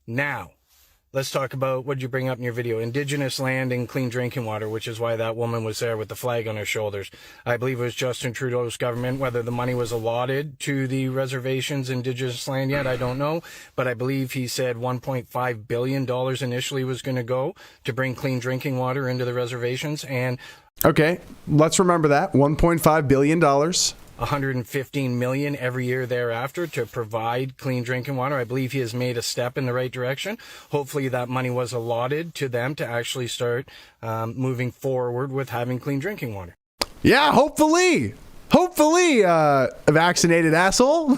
Now, let's talk about what you bring up in your video, Indigenous land and clean drinking water, which is why that woman was there with the flag on her shoulders. I believe it was Justin Trudeau's government. Whether the money was allotted to the reservations, Indigenous land yet, I don't know. But I believe he said $1.5 billion initially was going to go to bring clean drinking water into the reservations. And okay, let's remember that, $1.5 billion. $115 million every year thereafter to provide clean drinking water. I believe he has made a step in the right direction. Hopefully that money was allotted to them to actually start moving forward with having clean drinking water. Yeah, hopefully, a vaccinated asshole.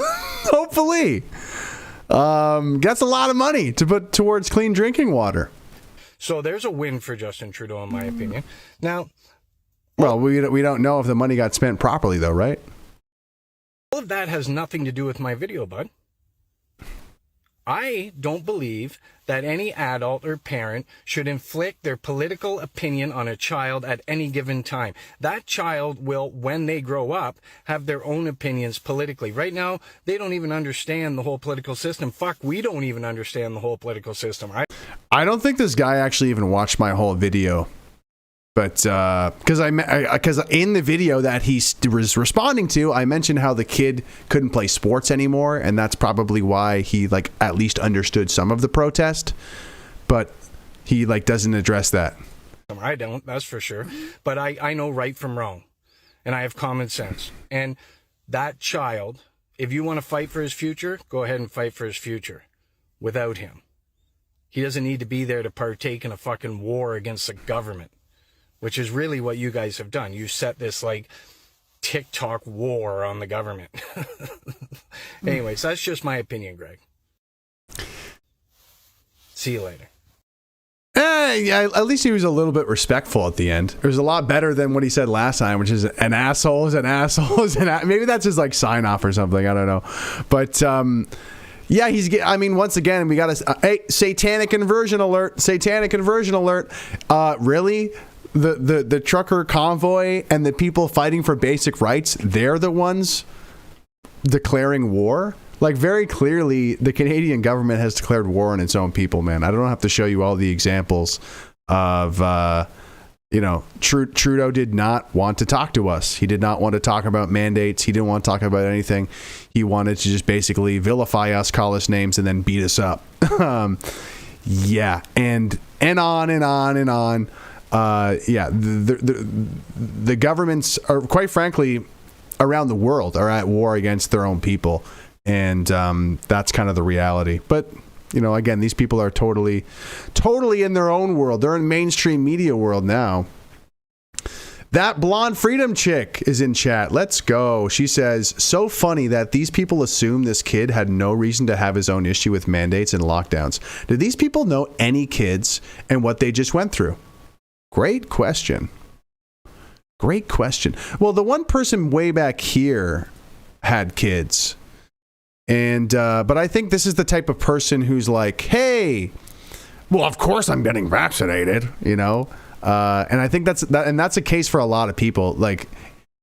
Hopefully. That's a lot of money to put towards clean drinking water. So there's a win for Justin Trudeau, in my opinion. Now, well, we don't know if the money got spent properly, though, right? all of that has nothing to do with my video, bud. I don't believe that any adult or parent should inflict their political opinion on a child at any given time. That child will, when they grow up, have their own opinions politically. Right now, they don't even understand the whole political system. Fuck, we don't even understand the whole political system. I don't think this guy actually even watched my whole video. But because in the video that he was responding to, I mentioned how the kid couldn't play sports anymore, and that's probably why he at least understood some of the protest. But he doesn't address that. I don't, that's for sure. But I know right from wrong, and I have common sense. And that child, if you want to fight for his future, go ahead and fight for his future without him. He doesn't need to be there to partake in a fucking war against the government, which is really what you guys have done. You set this TikTok war on the government. Anyways, that's just my opinion, Greg. See you later. Yeah, at least he was a little bit respectful at the end. It was a lot better than what he said last time, which is an asshole is an asshole is an maybe that's his sign off or something. I don't know. But yeah, once again, we got hey, satanic conversion alert. Satanic conversion alert. Really? The trucker convoy and the people fighting for basic rights, they're the ones declaring war? Very clearly, the Canadian government has declared war on its own people, man. I don't have to show you all the examples of, Trudeau did not want to talk to us. He did not want to talk about mandates. He didn't want to talk about anything. He wanted to just basically vilify us, call us names, and then beat us up. Yeah, and on and on and on. The governments are, quite frankly, around the world are at war against their own people, and that's kind of the reality. But again, these people are totally in their own world. They're in mainstream media world now. That blonde freedom chick is in chat. Let's go. She says, so funny that these people assume this kid had no reason to have his own issue with mandates and lockdowns. Do these people know any kids and what they just went through? Great question. Great question. Well, the one person way back here had kids. And but I think this is the type of person who's hey, well, of course I'm getting vaccinated, And I think that's a case for a lot of people.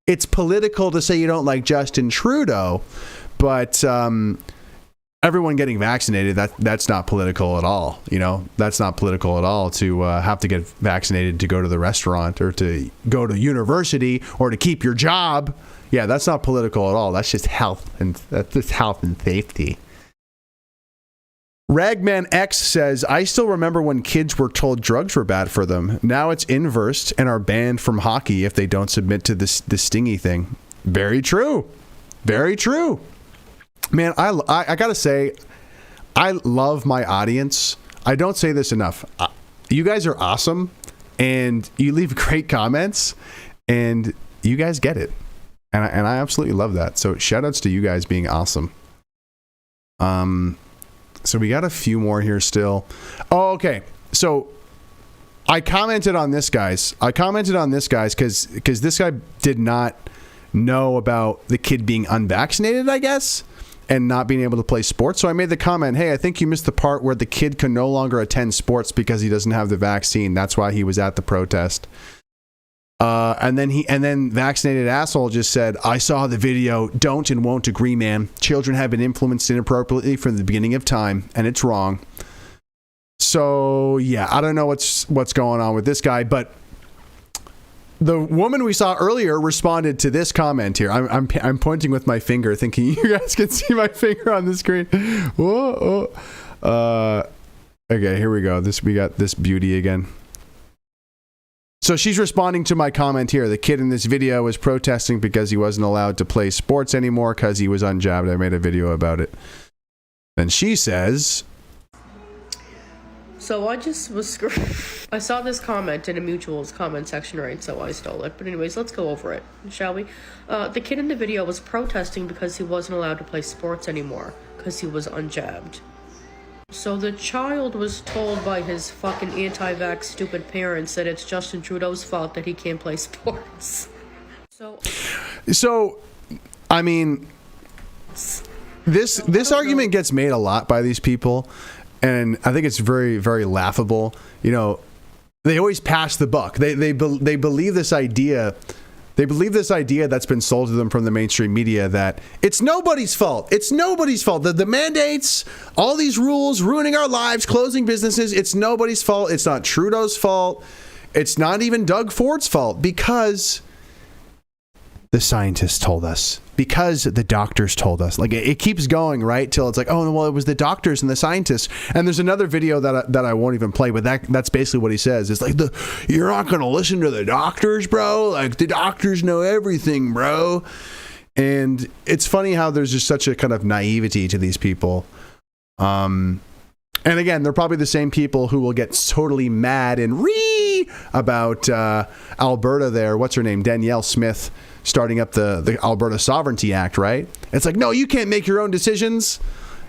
It's political to say you don't like Justin Trudeau, but everyone getting vaccinated, that's not political at all. That's not political at all to have to get vaccinated to go to the restaurant or to go to university or to keep your job. Yeah, that's not political at all. That's just health and safety. Ragman X says, I still remember when kids were told drugs were bad for them. Now it's inversed and are banned from hockey if they don't submit to the stingy thing. Very true. Very true. Man, I gotta say, I love my audience. I don't say this enough. You guys are awesome, and you leave great comments, and you guys get it. And I absolutely love that. So shout outs to you guys being awesome. So we got a few more here still. Oh, okay. So I commented on this, guys. Because this guy did not know about the kid being unvaccinated, I guess, and not being able to play sports. So I made the comment, hey, I think you missed the part where the kid can no longer attend sports because he doesn't have the vaccine. That's why he was at the protest. And then vaccinated asshole just said, I saw the video. Don't and won't agree, man. Children have been influenced inappropriately from the beginning of time, and it's wrong. So yeah, I don't know what's going on with this guy, but the woman we saw earlier responded to this comment here. I'm pointing with my finger, thinking you guys can see my finger on the screen. Whoa. Okay, here we go. We got this beauty again. So she's responding to my comment here. The kid in this video was protesting because he wasn't allowed to play sports anymore because he was unjabbed. I made a video about it. Then she says, so I saw this comment in a mutual's comment section, right? So I stole it. But anyways, let's go over it, shall we? The kid in the video was protesting because he wasn't allowed to play sports anymore because he was unjabbed. So the child was told by his fucking anti-vax stupid parents that it's Justin Trudeau's fault that he can't play sports. So I mean, this argument gets made a lot by these people, and I think it's very, very laughable. You know, they always pass the buck. They believe this idea. They believe this idea that's been sold to them from the mainstream media that it's nobody's fault. It's nobody's fault. The mandates, all these rules ruining our lives, closing businesses, it's nobody's fault. It's not Trudeau's fault. It's not even Doug Ford's fault because the scientists told us, because the doctors told us. Like it keeps going, right? Till it's like, oh, well, it was the doctors and the scientists. And there's another video that I won't even play, but that's basically what he says. It's like, you're not going to listen to the doctors, bro. Like the doctors know everything, bro. And it's funny how there's just such a kind of naivety to these people. And again, they're probably the same people who will get totally mad and about Alberta there. What's her name? Danielle Smith starting up the Alberta Sovereignty Act, right? It's like, no, you can't make your own decisions.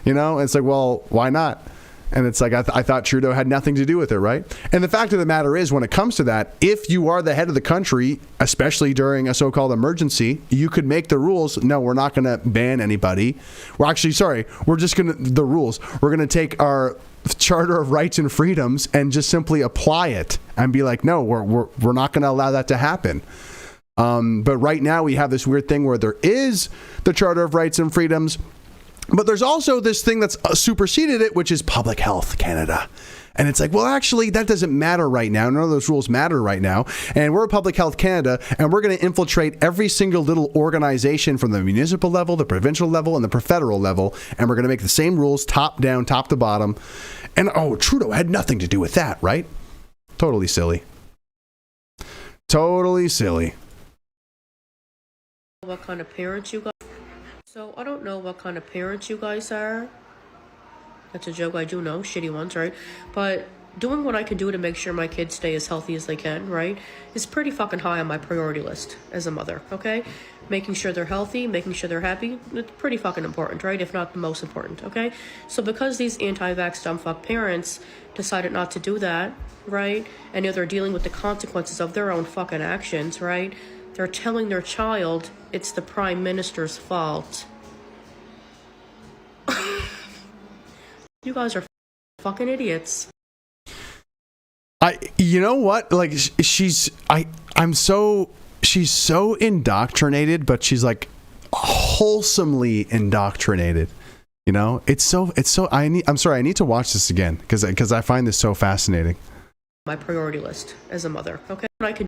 You know, it's like, well, why not? And it's like, I thought Trudeau had nothing to do with it, right? And the fact of the matter is, when it comes to that, if you are the head of the country, especially during a so-called emergency, you could make the rules. No, we're not going to ban anybody. We're just going to, the rules. We're going to take our Charter of Rights and Freedoms and just simply apply it and be like, no, we're not going to allow that to happen. But right now we have this weird thing where there is the Charter of Rights and Freedoms, but there's also this thing that's superseded it, which is Public Health Canada. And it's like, well, actually, that doesn't matter right now. None of those rules matter right now. And we're Public Health Canada, and we're going to infiltrate every single little organization from the municipal level, the provincial level, and the federal level. And we're going to make the same rules top down, top to bottom. And, Trudeau had nothing to do with that, right? Totally silly. Totally silly. What kind of parents you guys? So I don't know what kind of parents you guys are. That's a joke, I do know, shitty ones, right? But doing what I can do to make sure my kids stay as healthy as they can, right, is pretty fucking high on my priority list as a mother, okay? Making sure they're healthy, making sure they're happy, it's pretty fucking important, right? If not the most important, okay? So because these anti-vax dumbfuck parents decided not to do that, right, and they're dealing with the consequences of their own fucking actions, right, they're telling their child it's the Prime Minister's fault. You guys are fucking idiots. You know what? Like she's so indoctrinated, but she's like wholesomely indoctrinated. You know, it's so. I'm sorry. I need to watch this again because I find this so fascinating. My priority list as a mother. Okay, I can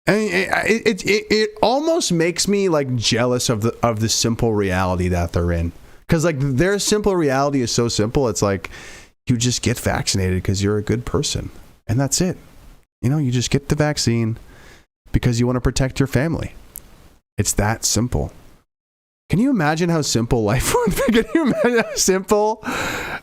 And it almost makes me like jealous of the simple reality that they're in. Because like their simple reality is so simple. It's like you just get vaccinated because you're a good person, and that's it. You know, you just get the vaccine because you want to protect your family. It's that simple. Can you imagine how simple life would be? Can you imagine how simple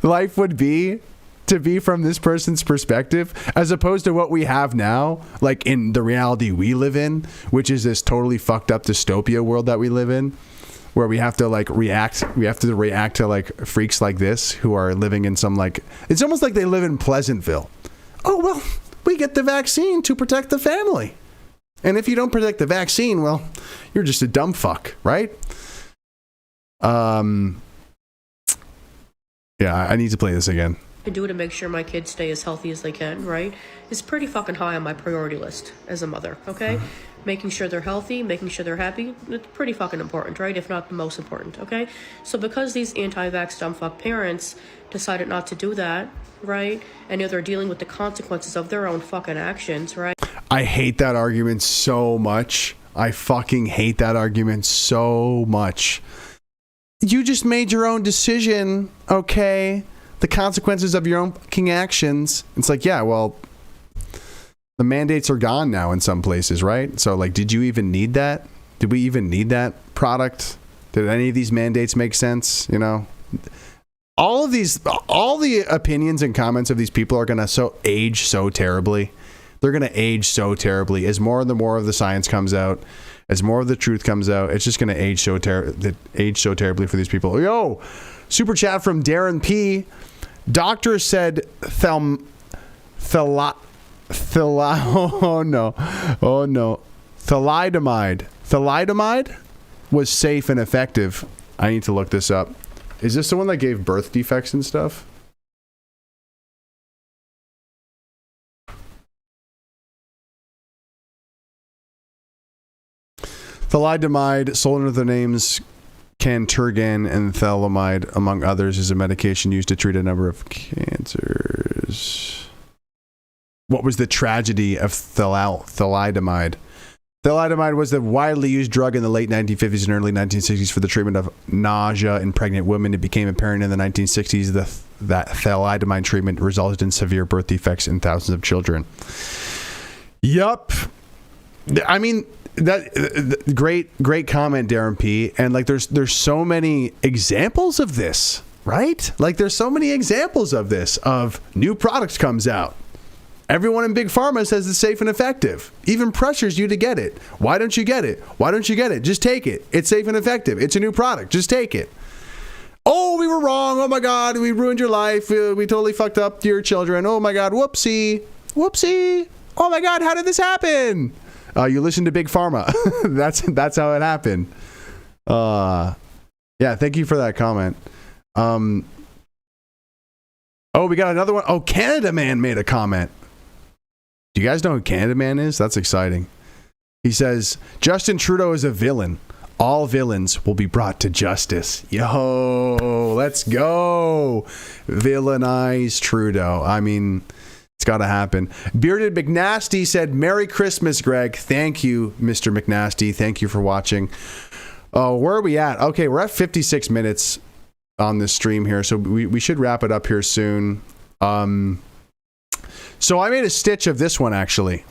life would be to be from this person's perspective, as opposed to what we have now, like in the reality we live in, which is this totally fucked up dystopia world that we live in, where we have to like react. We have to react to like freaks like this who are living in some like, it's almost like they live in Pleasantville. Oh, well, we get the vaccine to protect the family. And if you don't protect the vaccine, well, you're just a dumb fuck, right? Yeah, I need to play this again. To do to make sure my kids stay as healthy as they can, right, is pretty fucking high on my priority list as a mother, okay? Making sure they're healthy, making sure they're happy, it's pretty fucking important, right? If not the most important, okay? So because these anti-vax dumbfuck parents decided not to do that, right, and they're dealing with the consequences of their own fucking actions, right? I hate that argument so much. I fucking hate that argument so much. You just made your own decision, okay? The consequences of your own fucking actions. It's like, yeah, well, the mandates are gone now in some places, right? So, like, did you even need that? Did we even need that product? Did any of these mandates make sense? You know, all the opinions and comments of these people are going to age so terribly. They're going to age so terribly as more of the science comes out, as more of the truth comes out. It's just going to age so terribly for these people. Yo, super chat from Darren P. Doctor said thalidomide was safe and effective. I need to look this up. Is this the one that gave birth defects and stuff? Thalidomide, sold under the names Canturgan and Thalamide, among others, is a medication used to treat a number of cancers. What was the tragedy of thalidomide? Thalidomide was a widely used drug in the late 1950s and early 1960s for the treatment of nausea in pregnant women. It became apparent in the 1960s that thalidomide treatment resulted in severe birth defects in thousands of children. Yup. I mean, that great comment, Darren P. And like, there's so many examples of this, right? Like, there's so many examples of this. Of new products comes out. Everyone in Big Pharma says it's safe and effective. Even pressures you to get it. Why don't you get it? Why don't you get it? Just take it. It's safe and effective. It's a new product. Just take it. Oh, we were wrong. Oh my God, we ruined your life. We totally fucked up your children. Oh my God, whoopsie. Oh my God, how did this happen? You listened to Big Pharma. That's how it happened. Yeah, thank you for that comment. Oh, we got another one. Oh, Canada Man made a comment. Do you guys know who Canada Man is? That's exciting. He says, Justin Trudeau is a villain. All villains will be brought to justice. Yo, let's go. Villainize Trudeau. I mean, it's got to happen. Bearded McNasty said, Merry Christmas, Greg. Thank you, Mr. McNasty. Thank you for watching. Oh, where are we at? Okay, we're at 56 minutes on this stream here, so we should wrap it up here soon. So I made a stitch of this one, actually.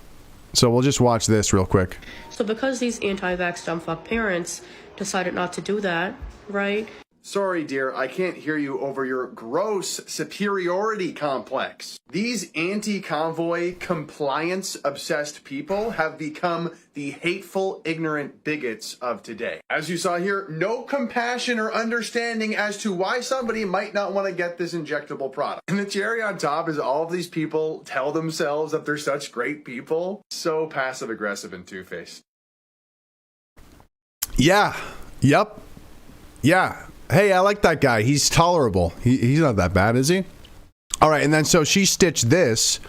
So we'll just watch this real quick. So because these anti-vax dumbfuck parents decided not to do that, right? Sorry, dear, I can't hear you over your gross superiority complex. These anti-convoy, compliance-obsessed people have become the hateful, ignorant bigots of today. As you saw here, no compassion or understanding as to why somebody might not want to get this injectable product. And the cherry on top is all of these people tell themselves that they're such great people. So passive-aggressive and two-faced. Yeah. Yep. Yeah. Hey, I like that guy. He's tolerable. He's not that bad, is he? All right, and then so she stitched this.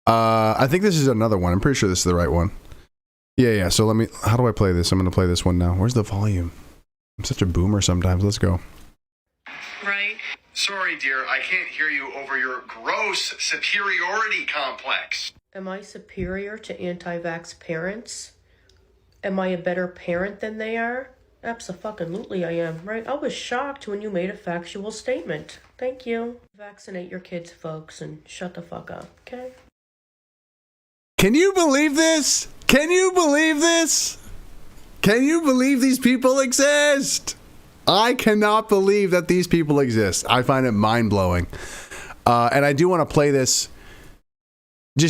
I think this is another one. I'm pretty sure this is the right one. Yeah. So how do I play this? I'm going to play this one now. Where's the volume? I'm such a boomer sometimes. Let's go. Right. Sorry, dear, I can't hear you over your gross superiority complex. Am I superior to anti-vax parents? Am I a better parent than they are? Abso-fucking-lutely I am, right? I was shocked when you made a factual statement. Thank you. Vaccinate your kids, folks, and shut the fuck up, okay? Can you believe this? Can you believe this? Can you believe these people exist? I cannot believe that these people exist. I find it mind-blowing. And I do want to play this.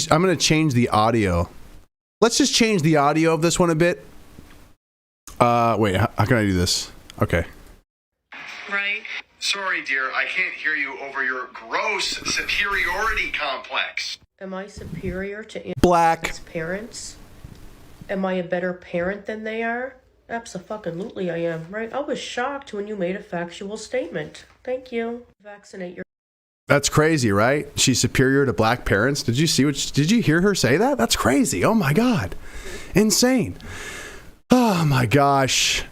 I'm going to change the audio. Let's just change the audio of this one a bit. Wait, how can I do this? Okay. Right. Sorry, dear, I can't hear you over your gross superiority complex. Am I superior to Black parents? Am I a better parent than they are? Abso-fucking-lutely I am, right? I was shocked when you made a factual statement. Thank you. Vaccinate your... That's crazy, right? She's superior to black parents. Did you hear her say that? That's crazy. Oh my God. Insane. Oh my gosh.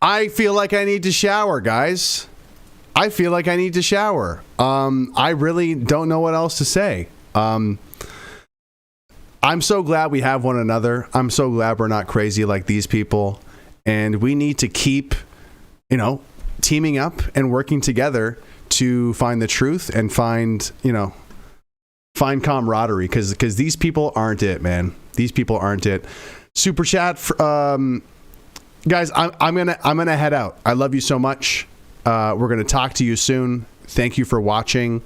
I feel like I need to shower, guys. I feel like I need to shower. I really don't know what else to say. I'm so glad we have one another. I'm so glad we're not crazy like these people. And we need to keep, teaming up and working together to find the truth and find camaraderie, because these people aren't it, man. These people aren't it. Super chat, guys. I'm gonna head out. I love you so much. We're gonna talk to you soon. Thank you for watching,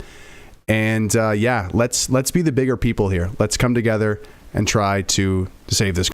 and let's be the bigger people here. Let's come together and try to save this.